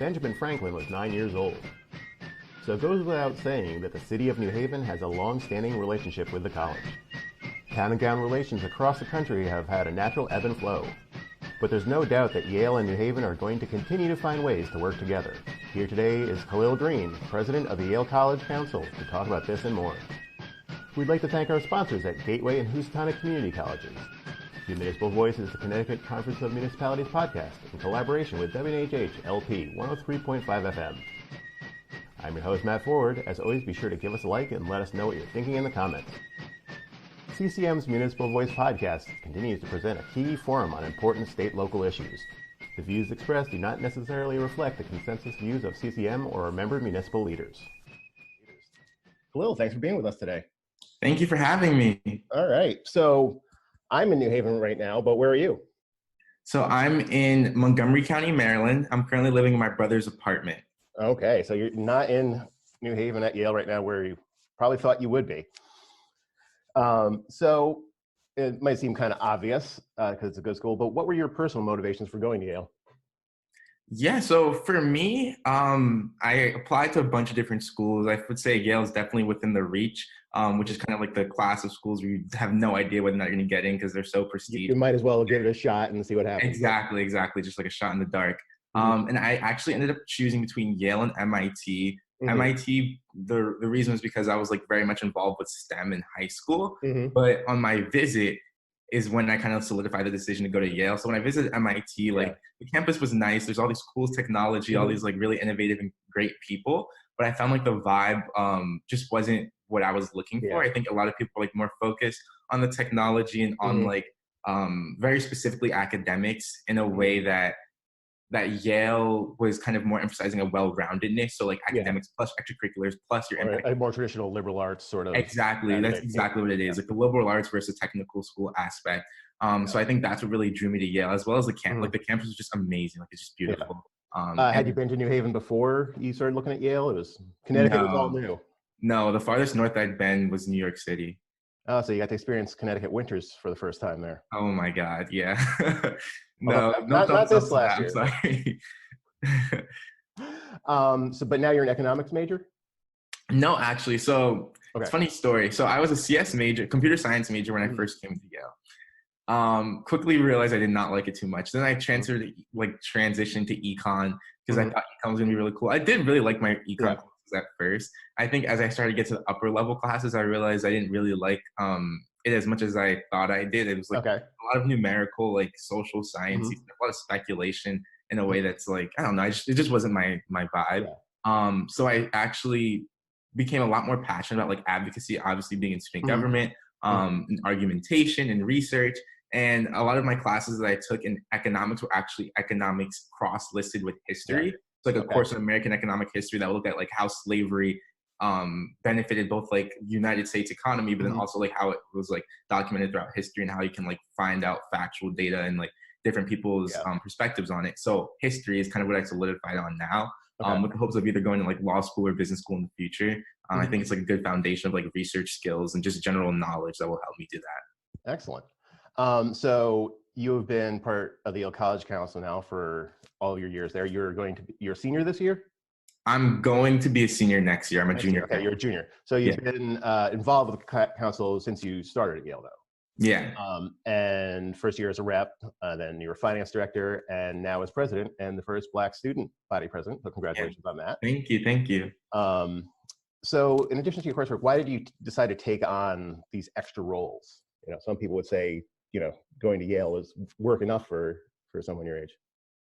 Benjamin Franklin was 9 years old. So it goes without saying that the city of New Haven has a long-standing relationship with the college. Town and gown relations across the country have had a natural ebb and flow. But there's no doubt that Yale and New Haven are going to continue to find ways to work together. Here today is Kahlil Greene, president of the Yale College Council, to talk about this and more. We'd like to thank our sponsors at Gateway and Housatonic Community Colleges. The Municipal Voice is the Connecticut Conference of Municipalities podcast in collaboration with WNHH LP 103.5 FM. I'm your host, Matt Forward. As always, be sure to give us a like and let us know what you're thinking in the comments. CCM's Municipal Voice podcast continues to present a key forum on important state-local issues. The views expressed do not necessarily reflect the consensus views of CCM or our member municipal leaders. Kahlil, thanks for being with us today. Thank you for having me. All right. So I'm in New Haven right now, but where are you? So I'm in Montgomery County, Maryland. I'm currently living in my brother's apartment. Okay. So you're not in New Haven at Yale right now where you probably thought you would be. So it might seem kind of obvious because it's a good school, but what were your personal motivations for going to Yale? Yeah, so for me, I applied to a bunch of different schools. I would say Yale is definitely within the reach, which is kind of like the class of schools where you have no idea whether or not you're going to get in because they're so prestigious. You might as well give it a shot and see what happens. Exactly. Just like a shot in the dark. And I actually ended up choosing between Yale and MIT. MIT, the reason was because I was like very much involved with STEM in high school. But on my visit is when I kind of solidified the decision to go to Yale. So when I visited MIT, like the campus was nice. There's all these cool technology, all these like really innovative and great people. But I found like the vibe just wasn't what I was looking for. I think a lot of people are like more focused on the technology and on like very specifically academics in a way that Yale was kind of more emphasizing a well-roundedness. So like academics plus extracurriculars plus your impact. A more traditional liberal arts sort of. Exactly. That's exactly what it is. Like the liberal arts versus technical school aspect. So I think that's what really drew me to Yale, as well as the campus. Like the campus was just amazing. Like it's just beautiful. Had you been to New Haven before you started looking at Yale? It was Connecticut was all new. No, the farthest north I'd been was New York City. Oh, so you got to experience Connecticut winters for the first time there. Oh my God, yeah. Not this last year. Sorry. But now you're an economics major? No, actually. So it's a funny story. So I was a CS major, computer science major when I first came to Yale. Quickly realized I did not like it too much. Then I transitioned to econ because I thought econ was gonna be really cool. I did really like my econ classes at first. I think as I started to get to the upper level classes, I realized I didn't really like it as much as I thought I did. It was like a lot of numerical, like social science, a lot of speculation in a way that's like, I don't know, it just wasn't my vibe. So I actually became a lot more passionate about like advocacy, obviously being in student government, and argumentation and research. And a lot of my classes that I took in economics were actually economics cross-listed with history. It's like a course in American economic history that looked at like how slavery benefited both like United States economy, but then also like how it was like documented throughout history and how you can like find out factual data and like different people's perspectives on it. So history is kind of what I solidified on now, with the hopes of either going to like law school or business school in the future. I think it's like a good foundation of like research skills and just general knowledge that will help me do that. Excellent. So you have been part of the Yale College Council now for all your years there. You're a senior this year? I'm going to be a senior next year. I'm a junior. Okay, you're a junior. So you've been involved with the council since you started at Yale, though. Yeah. And first year as a rep, then you were finance director, and now as president and the first Black student body president. So congratulations on that. Thank you. So in addition to your coursework, why did you decide to take on these extra roles? You know, some people would say, you know, going to Yale is work enough for someone your age.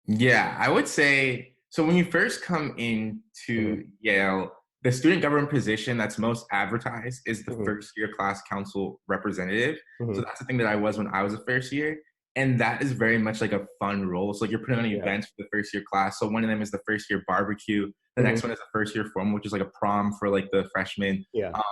Yeah, I would say, so when you first come into Yale, the student government position that's most advertised is the first year class council representative. So that's the thing that I was when I was a first year. And that is very much like a fun role. So like you're putting on events for the first year class. So one of them is the first year barbecue. The next one is the first year formal, which is like a prom for like the freshmen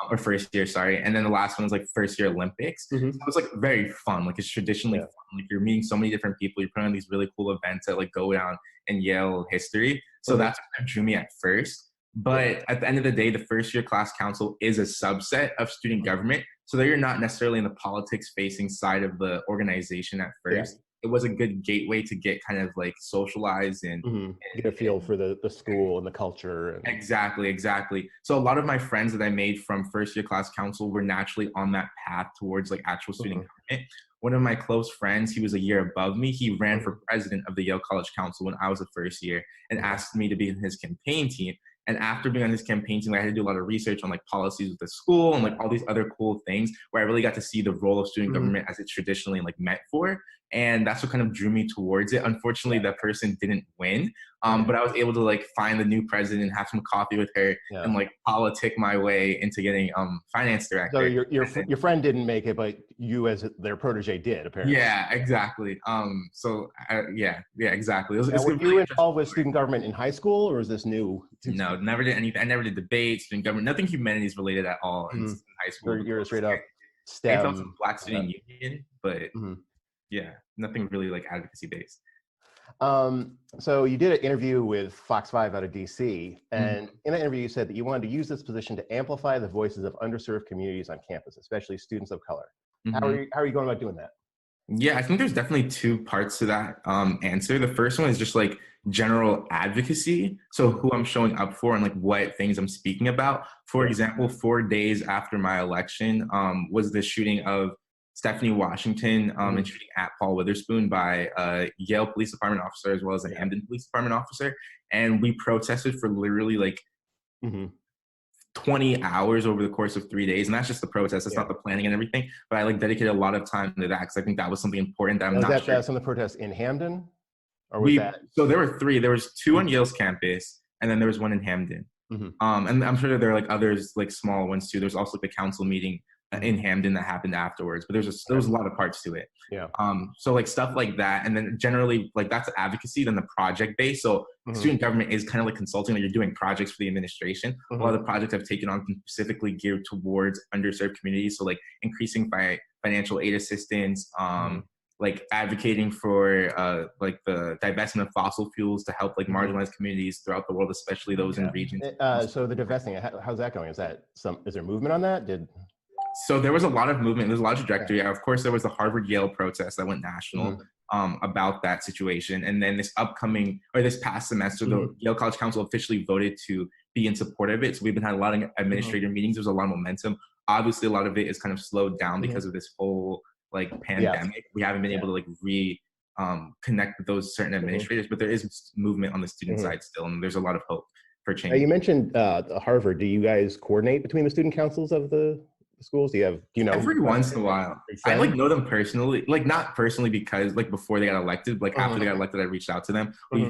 or first year, sorry. And then the last one is like first year Olympics. So it's like very fun. Like it's traditionally fun. Like you're meeting so many different people. You're putting on these really cool events that like go down in Yale history. So that's what drew me at first. But at the end of the day, the first year class council is a subset of student government. So that you're not necessarily in the politics facing side of the organization at first. it was a good gateway to get kind of like socialized and get a feel for the school and the culture. And... Exactly. So a lot of my friends that I made from first year class council were naturally on that path towards like actual student government. One of my close friends, he was a year above me. He ran for president of the Yale College Council when I was a first year and asked me to be in his campaign team. And after being on this campaign team, I had to do a lot of research on like policies with the school and like all these other cool things where I really got to see the role of student government as it's traditionally like meant for. And that's what kind of drew me towards it. Unfortunately, that person didn't win. But I was able to like find the new president, have some coffee with her, and like politic my way into getting finance director. So your friend didn't make it, but you as their protege did, apparently. Yeah, exactly. Yeah, exactly. Were you involved with student government in high school, or is this new? No, never did anything. I never did debates, student government, nothing humanities related at all in high school. You're straight up STEM. I felt some Black Student Union, but yeah, nothing really like advocacy based. So you did an interview with Fox 5 out of DC, and in that interview you said that you wanted to use this position to amplify the voices of underserved communities on campus, especially students of color. How are you going about doing that? Yeah, I think there's definitely two parts to that answer. The first one is just like general advocacy. So who I'm showing up for and like what things I'm speaking about. For example, 4 days after my election was the shooting of Stephanie Washington and shooting at Paul Witherspoon by a Yale Police Department officer as well as a Hamden Police Department officer. And we protested for literally like 20 hours over the course of 3 days. And that's just the protest. That's not the planning and everything. But I like dedicated a lot of time to that because I think that was something important that I'm not sure. Was that some of the protests in Hamden? Or was that... So there were three. There was two on Yale's campus and then there was one in Hamden. And I'm sure there are like others, like small ones too. There's also like the council meeting in Hamden that happened afterwards, but there was a lot of parts to it. So like stuff like that, and then generally like that's advocacy, then the project base. So student government is kind of like consulting, like you're doing projects for the administration. A lot of the projects I've taken on specifically geared towards underserved communities. So like increasing financial aid assistance, like advocating for like the divestment of fossil fuels to help like marginalized communities throughout the world, especially those in regions. So the divesting, how's that going? Is there movement on that? So there was a lot of movement. There's a lot of trajectory. Of course, there was the Harvard-Yale protest that went national about that situation. And then this past semester, the Yale College Council officially voted to be in support of it. So we've been having a lot of administrator meetings. There's a lot of momentum. Obviously, a lot of it is kind of slowed down because of this whole like pandemic. We haven't been able to like connect with those certain administrators, but there is movement on the student side still. And there's a lot of hope for change. You mentioned Harvard. Do you guys coordinate between the student councils of the schools? Do you know every once in a while? I like know them personally, like not personally because like before they got elected, like after they got elected I reached out to them. We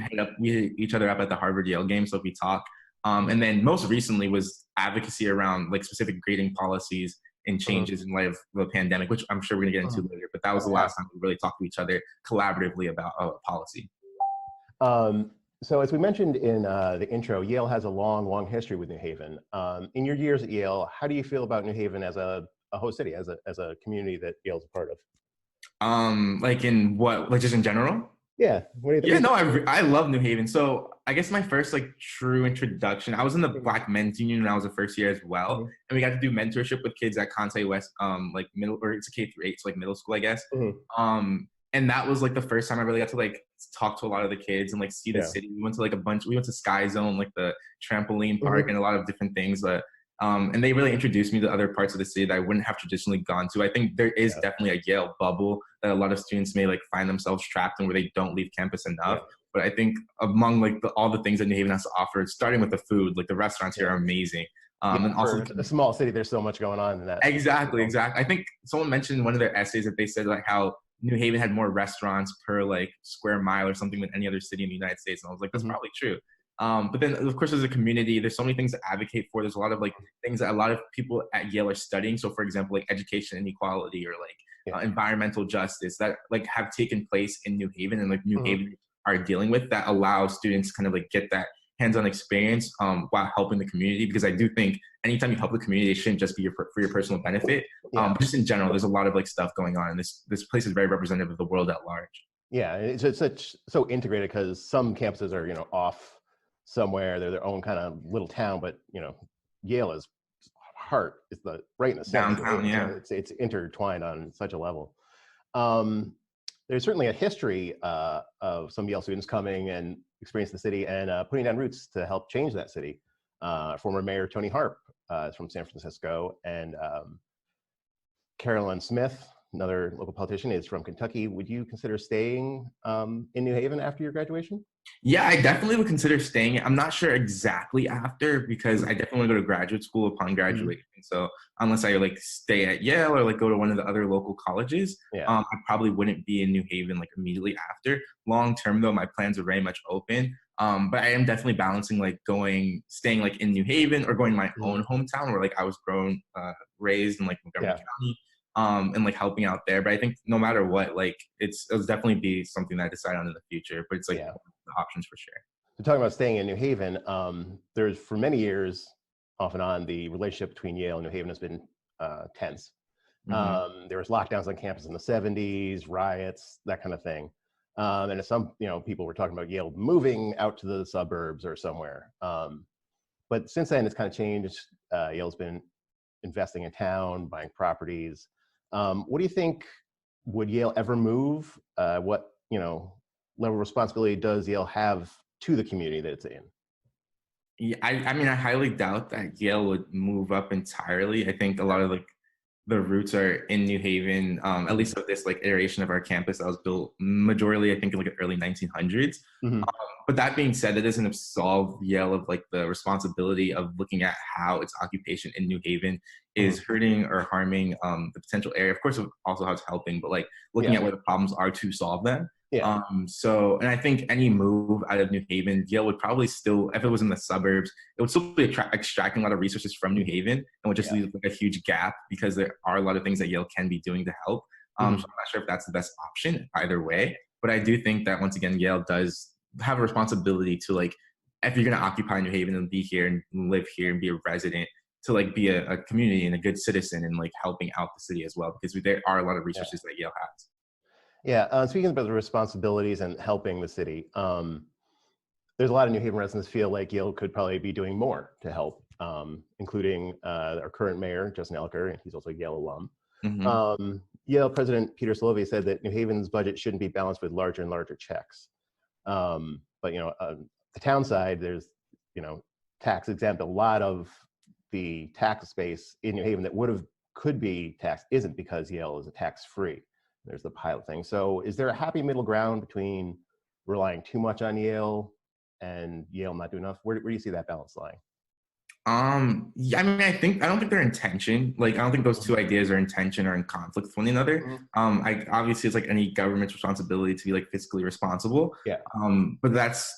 hit each other up at the Harvard Yale game, so we talk. And then most recently was advocacy around like specific grading policies and changes in light of the pandemic, which I'm sure we're gonna get into later, but that was the last time we really talked to each other collaboratively about policy. So as we mentioned in the intro, Yale has a long history with New Haven. In your years at Yale, how do you feel about New Haven as a host city, as a community that Yale's a part of? Like in what, like just in general? Yeah. What do you think? Yeah, no, I love New Haven. So I guess my first like true introduction, I was in the Black Men's Union when I was a first year as well. And we got to do mentorship with kids at Conte West, like middle, or it's a K-8, so like middle school, I guess. And that was like the first time I really got to like talk to a lot of the kids and like see the city. We went to like we went to Sky Zone, like the trampoline park and a lot of different things. But and they really introduced me to other parts of the city that I wouldn't have traditionally gone to. I think there is definitely a Yale bubble that a lot of students may like find themselves trapped in where they don't leave campus enough. But I think among like all the things that New Haven has to offer, starting with the food, like the restaurants here are amazing. And also a small city, there's so much going on in that. Exactly. I think someone mentioned in one of their essays that they said like how New Haven had more restaurants per like square mile or something than any other city in the United States. And I was like, that's probably true. But then of course, as a community, there's so many things to advocate for. There's a lot of like things that a lot of people at Yale are studying. So for example, like education inequality or like environmental justice that like have taken place in New Haven and like New Haven are dealing with that allow students kind of like get that hands-on experience while helping the community. Because I do think anytime you help the community, it shouldn't just be for your personal benefit. But just in general, there's a lot of like stuff going on, and this place is very representative of the world at large. Yeah, it's so integrated because some campuses are off somewhere, they're their own kind of little town, but Yale is heart is right in the center. Downtown, it's intertwined on such a level. there's certainly a history of some Yale students coming and experiencing the city and putting down roots to help change that city. Former Mayor Tony Harp is from San Francisco, and Carolyn Smith, another local politician, is from Kentucky. Would you consider staying in New Haven after your graduation? Yeah, I definitely would consider staying. I'm not sure exactly after because I definitely want to go to graduate school upon graduation. So unless I like stay at Yale or like go to one of the other local colleges, I probably wouldn't be in New Haven like immediately after. Long term though, my plans are very much open. But I am definitely balancing like staying like in New Haven or going to my own hometown where like I was raised in like Montgomery County. And like helping out there. But I think no matter what, like it'll definitely be something that I decide on in the future. But it's like the options for sure. So talking about staying in New Haven, there's for many years, off and on, the relationship between Yale and New Haven has been tense. There was lockdowns on campus in the 70s, riots, that kind of thing. And some, people were talking about Yale moving out to the suburbs or somewhere. But since then, it's kind of changed. Yale's been investing in town, buying properties. What do you think? Would Yale ever move? What level of responsibility does Yale have to the community that it's in? Yeah, I mean, I highly doubt that Yale would move up entirely. I think a lot of like the roots are in New Haven, at least of this like iteration of our campus that was built majorly, I think, in like the early 1900s. But that being said, it doesn't absolve Yale of like the responsibility of looking at how its occupation in New Haven is hurting or harming the potential area. Of course, also how it's helping, but like looking at where the problems are to solve them. And I think any move out of New Haven, Yale would probably still, if it was in the suburbs, it would still be extracting a lot of resources from New Haven and would just leave like a huge gap because there are a lot of things that Yale can be doing to help. So I'm not sure if that's the best option either way, but I do think that once again, Yale does have a responsibility to like, if you're going to occupy New Haven and be here and live here and be a resident, to like be a community and a good citizen and like helping out the city as well, because there are a lot of resources that Yale has. Yeah, speaking about the responsibilities and helping the city, there's a lot of New Haven residents feel like Yale could probably be doing more to help, including our current mayor, Justin Elliker, and he's also a Yale alum. Yale President Peter Salovey said that New Haven's budget shouldn't be balanced with larger and larger checks. But the town side, there's tax exempt. A lot of the tax space in New Haven that could be taxed isn't, because Yale is a tax free. There's the pilot thing. So is there a happy middle ground between relying too much on Yale and Yale not doing enough? Where do you see that balance lying? Yeah, I mean, I don't think they're in tension. Like, I don't think those two ideas are in tension or in conflict with one another. Obviously it's like any government's responsibility to be like fiscally responsible. But that's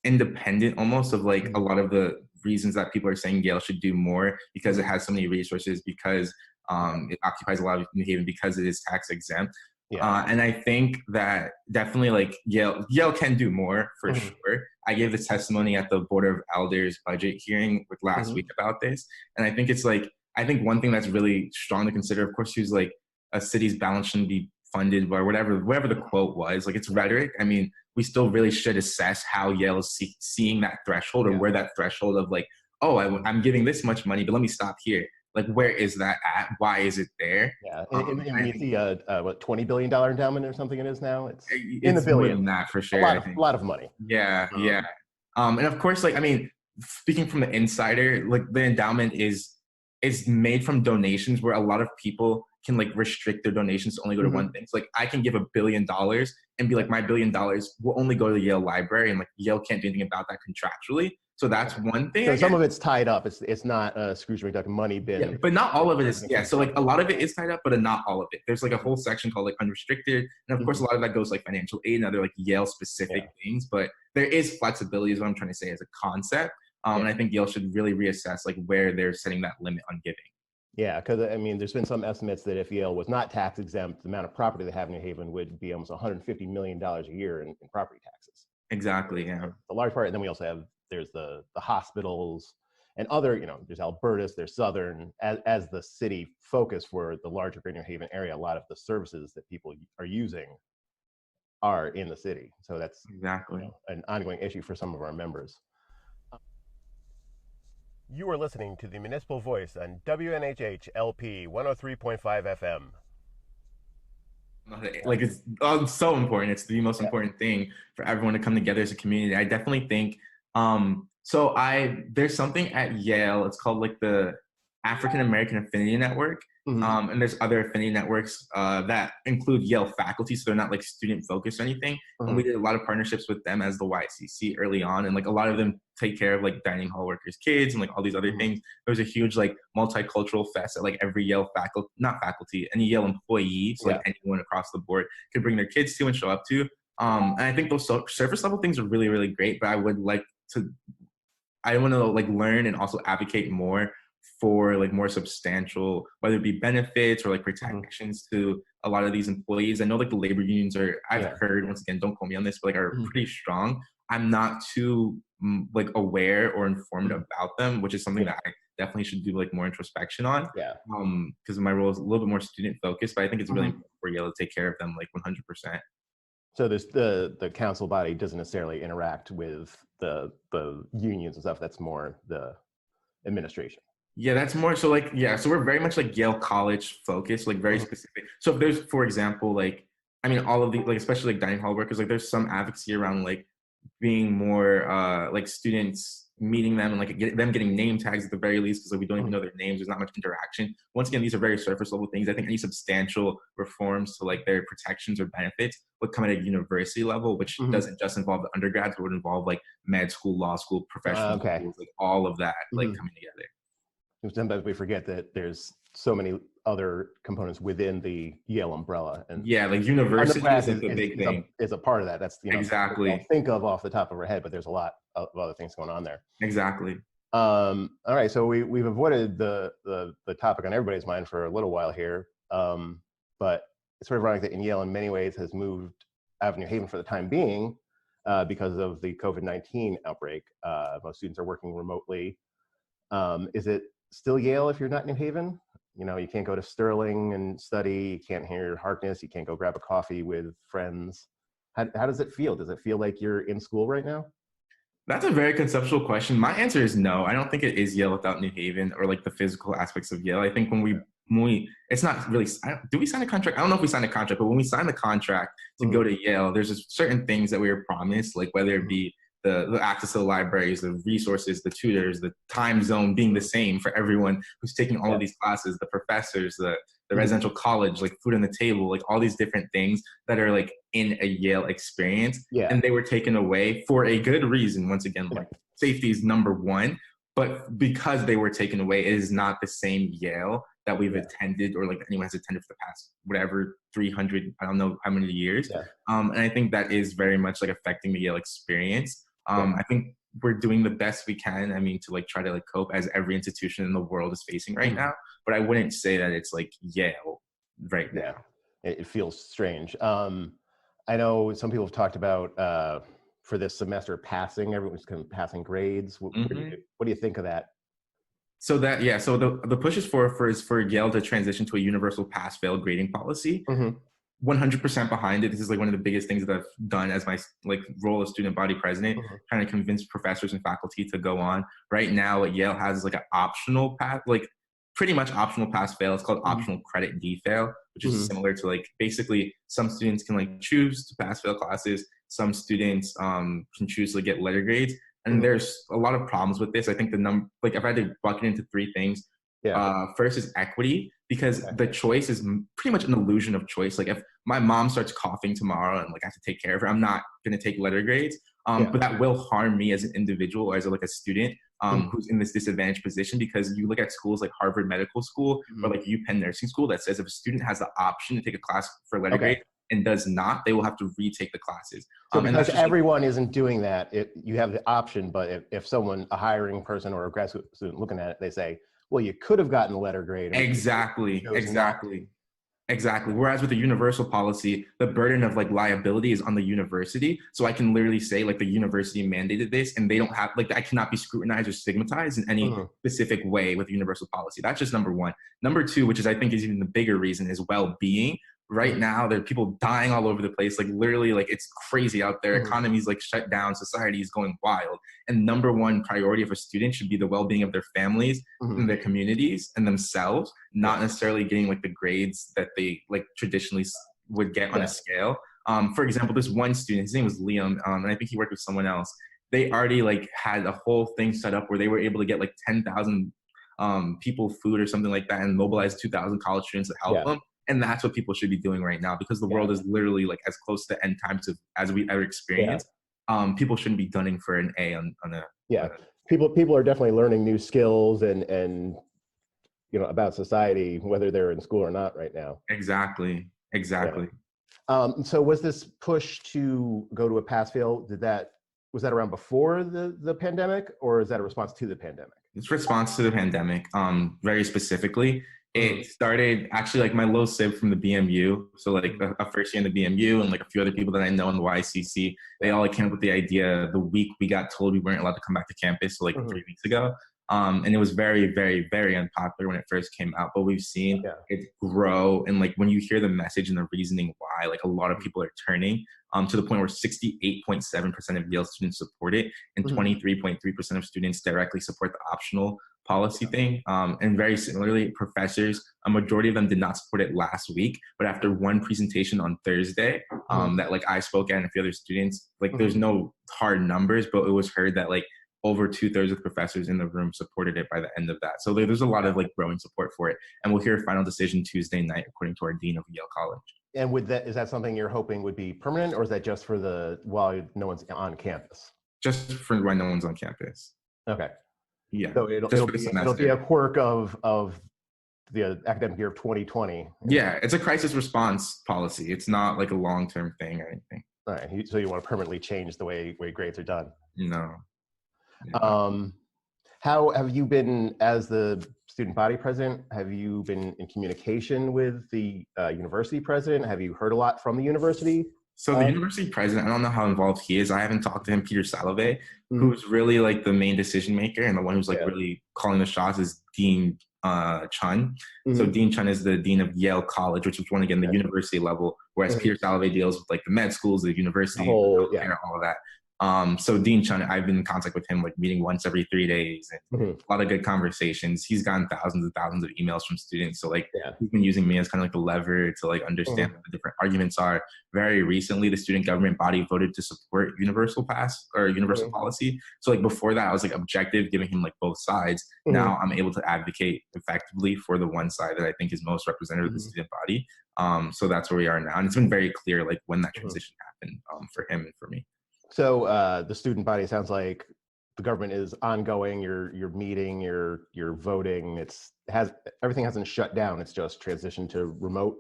independent almost of like a lot of the reasons that people are saying Yale should do more, because it has so many resources, because it occupies a lot of New Haven, because it is tax exempt. And I think that definitely like Yale can do more for sure. I gave the testimony at the Board of Elders budget hearing last week about this. And I think I think one thing that's really strong to consider, of course, is like a city's balance shouldn't be funded by whatever the quote was. Like, it's rhetoric. I mean, we still really should assess how Yale is seeing that threshold, or where that threshold of like, oh, I'm giving this much money, but let me stop here. Like, where is that at? Why is it there? And you see what, $20 billion endowment or something it is now? It's in the billion. More than that for sure. A lot of money. And of course, like, I mean, speaking from the insider, like the endowment is made from donations where a lot of people can like restrict their donations to only go to one thing. So like, I can give $1 billion and be like, my $1 billion will only go to the Yale Library, and like Yale can't do anything about that contractually. So that's one thing. So some of it's tied up. It's not a Scrooge McDuck money bin. But not all of it is. So like a lot of it is tied up, but not all of it. There's like a whole section called like unrestricted, and of course a lot of that goes like financial aid and other like Yale specific things. But there is flexibility, is what I'm trying to say, as a concept. And I think Yale should really reassess like where they're setting that limit on giving. Yeah, because I mean, there's been some estimates that if Yale was not tax exempt, the amount of property they have in New Haven would be almost $150 million a year in property taxes. Exactly. Yeah. The large part, and then we also have there's the hospitals and other, there's Albertus, there's Southern, as the city focus for the larger Greater New Haven area. A lot of the services that people are using are in the city, so that's exactly an ongoing issue for some of our members. You are listening to the Municipal Voice on WNHH LP 103.5 FM. Like it's so important. It's the most important thing for everyone to come together as a community. I definitely think so there's something at Yale, it's called like the African American Affinity Network. And there's other affinity networks that include Yale faculty, so they're not like student focused or anything. And we did a lot of partnerships with them as the YCC early on, and like a lot of them take care of like dining hall workers' kids and like all these other things. There was a huge like multicultural fest that like every Yale faculty, not faculty, any Yale employee, so like anyone across the board could bring their kids to and show up to. And I think those surface level things are really, really great, but I want to like learn and also advocate more for like more substantial, whether it be benefits or like protections to a lot of these employees. I know like the labor unions I've heard, once again, don't quote me on this, but like are pretty strong. I'm not too like aware or informed about them, which is something that I definitely should do like more introspection on. Because my role is a little bit more student focused, but I think it's really important for Yale to take care of them like 100%. So there's the council body doesn't necessarily interact with the unions and stuff. That's more the administration. Yeah, that's more so like, so we're very much like Yale College focused, like very specific. So if there's, for example, like, I mean, all of the, like, especially like dining hall workers, like there's some advocacy around like being more like students meeting them and like them getting name tags at the very least, because like we don't even know their names. There's not much interaction. Once again, these are very surface level things. I think any substantial reforms to like their protections or benefits would come at a university level, which doesn't just involve the undergrads, but would involve like med school, law school, professional schools, like all of that like coming together. Sometimes we forget that there's so many other components within the Yale umbrella, and like university is like the big thing. Is a part of that. That's exactly think of off the top of our head, but there's a lot of other things going on there. Exactly. All right, so we've avoided the topic on everybody's mind for a little while here, but it's sort of ironic that in Yale in many ways has moved out of New Haven for the time being because of the COVID-19 outbreak. Most students are working remotely. Is it still Yale if you're not New Haven? You know, you can't go to Sterling and study, you can't hear Harkness, you can't go grab a coffee with friends. How does it feel? Does it feel like you're in school right now? That's a very conceptual question. My answer is no. I don't think it is Yale without New Haven or like the physical aspects of Yale. I think when we it's not really, do we sign a contract? I don't know if we signed a contract, but when we signed the contract to go to Yale, there's just certain things that we were promised, like whether it be the access to the libraries, the resources, the tutors, the time zone being the same for everyone who's taking all of these classes, the professors, the residential college, like food on the table, like all these different things that are like in a Yale experience. And they were taken away for a good reason. Once again, like safety is number one, but because they were taken away, it is not the same Yale that we've attended or like anyone has attended for the past, whatever, 300, I don't know how many years. And I think that is very much like affecting the Yale experience. I think we're doing the best we can. I mean, to like try to like cope as every institution in the world is facing right now. But I wouldn't say that it's like Yale right now. It feels strange. I know some people have talked about for this semester passing. Everyone's kind of passing grades. What do you think of that? So that so the push is for Yale to transition to a universal pass-fail grading policy. 100% behind it. This is like one of the biggest things that I've done as my like role as student body president, trying to convince professors and faculty to go on. Right now, what Yale has is like an optional path, like pretty much optional pass fail. It's called optional credit D-fail, which is similar to like basically some students can like choose to pass fail classes. Some students can choose to get letter grades. And there's a lot of problems with this. I think like I've had to bucket into three things. First is equity, because the choice is pretty much an illusion of choice. Like if my mom starts coughing tomorrow and like I have to take care of her, I'm not going to take letter grades. But that will harm me as an individual or as like a student who's in this disadvantaged position, because you look at schools like Harvard Medical School or like UPenn Nursing School that says if a student has the option to take a class for letter grade and does not, they will have to retake the classes. So because everyone isn't doing that, you have the option, but if someone, a hiring person or a grad student looking at it, they say, well, you could have gotten a letter grade. Exactly. Whereas with the universal policy, the burden of like liability is on the university. So I can literally say like the university mandated this and they don't have, like I cannot be scrutinized or stigmatized in any specific way with universal policy. That's just number one. Number two, which is I think is even the bigger reason, is well-being. Right now, there are people dying all over the place. Like literally, like it's crazy out there. Economy's like shut down. Society is going wild. And number one priority of a student should be the well-being of their families and their communities and themselves, not necessarily getting like the grades that they like traditionally would get on a scale. For example, this one student, his name was Liam, and I think he worked with someone else. They already like had a whole thing set up where they were able to get like 10,000 people food or something like that and mobilize 2,000 college students to help them. And that's what people should be doing right now, because the world is literally like as close to end times as we ever experienced. People shouldn't be gunning for an A on a. People are definitely learning new skills and about society, whether they're in school or not right now. Exactly. So was this push to go to a pass-fail, was that around before the pandemic, or is that a response to the pandemic? It's response to the pandemic, very specifically. It started actually like my little sib from the BMU. So like a first year in the BMU and like a few other people that I know in the YCC, they all like came up with the idea the week we got told we weren't allowed to come back to campus, so like 3 weeks ago. And it was very, very, very unpopular when it first came out, but we've seen it grow. And like when you hear the message and the reasoning why, like a lot of people are turning to the point where 68.7% of Yale students support it, and 23.3% of students directly support the optional policy thing. And very similarly, professors, a majority of them did not support it last week, but after one presentation on Thursday that like I spoke at and a few other students, like there's no hard numbers, but it was heard that like over 2/3 of the professors in the room supported it by the end of that. So there's a lot of like growing support for it. And we'll hear a final decision Tuesday night, according to our dean of Yale College. And is that something you're hoping would be permanent, or is that just for while no one's on campus? Just for when no one's on campus. Okay. Yeah. So it'll be a quirk of the academic year of 2020. Yeah, it's a crisis response policy. It's not like a long-term thing or anything. All right. So you want to permanently change the way grades are done? No. How have you been, as the student body president, have you been in communication with the university president? Have you heard a lot from the university? So the university president, I don't know how involved he is. I haven't talked to him. Peter Salovey, who's really like the main decision maker and the one who's like really calling the shots, is Dean Chun. So Dean Chun is the dean of Yale College, which is one, again, the university level, whereas Peter Salovey deals with like the med schools, the university, all of that. So Dean Chun, I've been in contact with him, like meeting once every 3 days, and a lot of good conversations. He's gotten thousands and thousands of emails from students. So like he's been using me as kind of like the lever to like understand what the different arguments are. Very recently, the student government body voted to support universal pass or universal policy. So like before that, I was like objective, giving him like both sides. Now I'm able to advocate effectively for the one side that I think is most representative of the student body. So that's where we are now. And it's been very clear like when that transition happened for him and for me. So the student body, sounds like the government is ongoing. You're meeting, you're voting. Everything hasn't shut down. It's just transitioned to remote.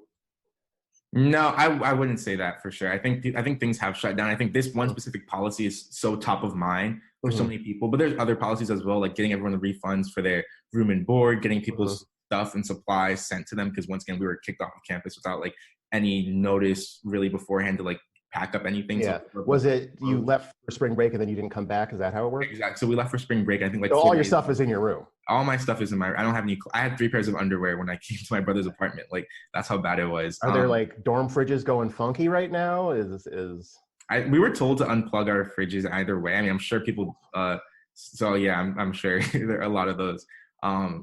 No, I wouldn't say that for sure. I think things have shut down. I think this one specific policy is so top of mind for so many people, but there's other policies as well, like getting everyone the refunds for their room and board, getting people's stuff and supplies sent to them, because once again we were kicked off of campus without like any notice really beforehand to like pack up anything. Yeah. So was it you left for spring break and then you didn't come back? Is that how it worked? Exactly. So we left for spring break. I think like so all your stuff is in your room. All my stuff is in my. I don't have any. I had 3 pairs of underwear when I came to my brother's apartment. Like that's how bad it was. Are there like dorm fridges going funky right now? We were told to unplug our fridges either way. I mean, I'm sure people. So yeah, I'm sure there are a lot of those.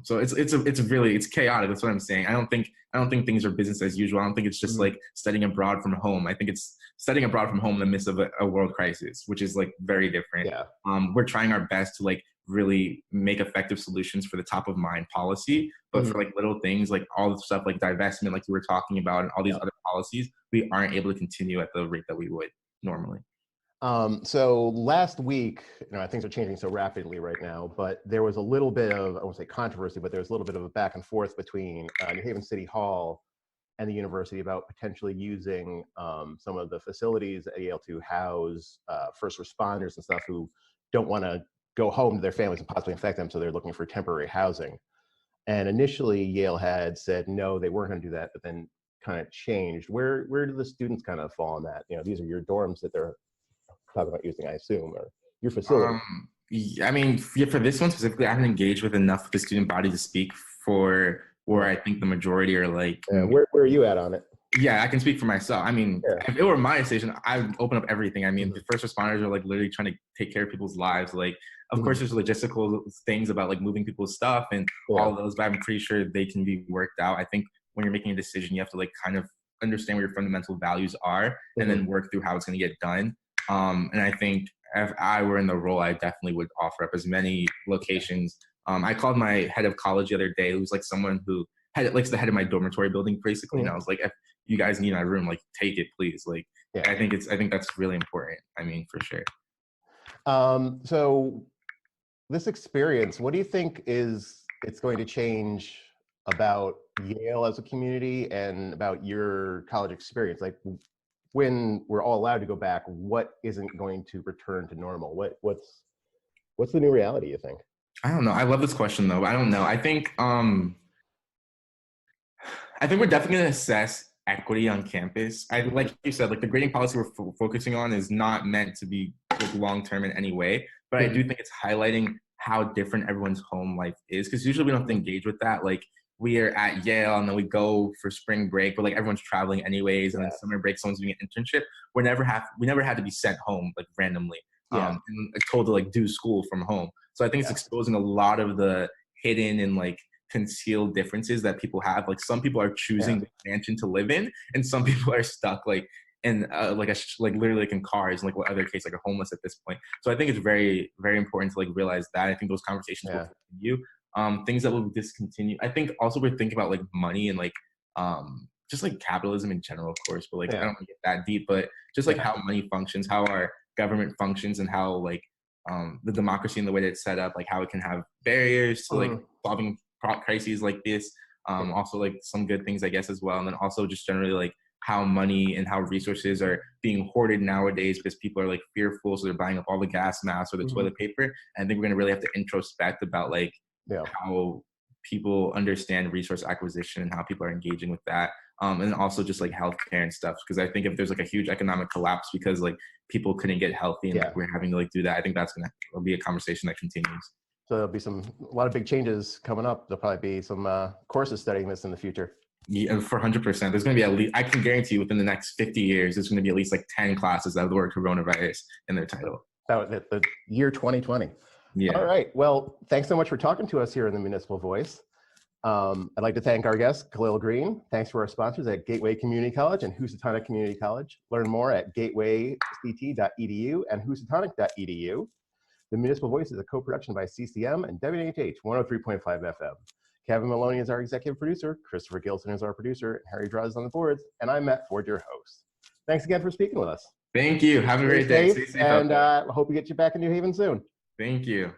So it's chaotic. That's what I'm saying. I don't think things are business as usual. I don't think it's just like studying abroad from home. I think it's studying abroad from home in the midst of a world crisis, which is like very different. Yeah. We're trying our best to like really make effective solutions for the top of mind policy, but for like little things like all the stuff like divestment, like you were talking about, and all these other policies, we aren't able to continue at the rate that we would normally. So last week, things are changing so rapidly right now, but there was a little bit of, I won't say controversy, but there was a little bit of a back and forth between New Haven City Hall and the university about potentially using some of the facilities at Yale to house first responders and stuff who don't want to go home to their families and possibly infect them, so they're looking for temporary housing. And initially, Yale had said no, they weren't going to do that, but then kind of changed. Where do the students kind of fall on that? These are your dorms that they're talking about using, I assume, or your facility. I mean, for this one specifically, I haven't engaged with enough of the student body to speak for where I think the majority are like. Where are you at on it? Yeah, I can speak for myself. I mean, if it were my station, I would open up everything. I mean, the first responders are like literally trying to take care of people's lives. Like, of course, there's logistical things about like moving people's stuff and all of those, but I'm pretty sure they can be worked out. I think when you're making a decision, you have to like kind of understand what your fundamental values are, and then work through how it's going to get done. And I think if I were in the role, I definitely would offer up as many locations. I called my head of college the other day, who's like someone who like the head of my dormitory building, basically. And I was like, if you guys need my room, like take it, please. Like, I think that's really important. I mean, for sure. So this experience, what do you think it's going to change about Yale as a community and about your college experience? Like, when we're all allowed to go back, what isn't going to return to normal? What's the new reality, you think? I don't know. I love this question though. I don't know. I think we're definitely going to assess equity on campus. Like you said, like the grading policy we're focusing on is not meant to be like long-term in any way, but I do think it's highlighting how different everyone's home life is. Because usually we don't have to engage with that. Like, we are at Yale and then we go for spring break, but like everyone's traveling anyways. And then summer break, someone's doing an internship. We never had to be sent home like randomly, and told to like do school from home. So I think it's exposing a lot of the hidden and like concealed differences that people have. Like, some people are choosing the mansion to live in, and some people are stuck like in literally like in cars, and like what other case like are homeless at this point. So I think it's very, very important to like realize that. I think those conversations will continue. Things that will discontinue. I think also we're thinking about like money and like just like capitalism in general, of course, but like I don't want to get that deep, but just like how money functions, how our government functions, and how like the democracy and the way that it's set up, like how it can have barriers to like solving crises like this. Also like some good things, I guess, as well. And then also just generally like how money and how resources are being hoarded nowadays because people are like fearful. So they're buying up all the gas masks or the toilet paper. And I think we're going to really have to introspect about like how people understand resource acquisition and how people are engaging with that. And also just like healthcare and stuff. Because I think if there's like a huge economic collapse because like people couldn't get healthy and like we're having to like do that, I think that's going to be a conversation that continues. So there'll be a lot of big changes coming up. There'll probably be some courses studying this in the future. Yeah, for 100%. There's going to be at least, I can guarantee within the next 50 years, there's going to be at least like 10 classes that have the word coronavirus in their title. The year 2020. Yeah. All right. Well, thanks so much for talking to us here in the Municipal Voice. I'd like to thank our guest, Kahlil Greene. Thanks to our sponsors at Gateway Community College and Housatonic Community College. Learn more at gatewayct.edu and housatonic.edu. The Municipal Voice is a co-production by CCM and WNHH 103.5 FM. Kevin Maloney is our executive producer, Christopher Gilson is our producer, and Harry Draws is on the boards, and I'm Matt Ford, your host. Thanks again for speaking with us. Thank you. Have a great day. Stay safe, and I hope we get you back in New Haven soon. Thank you.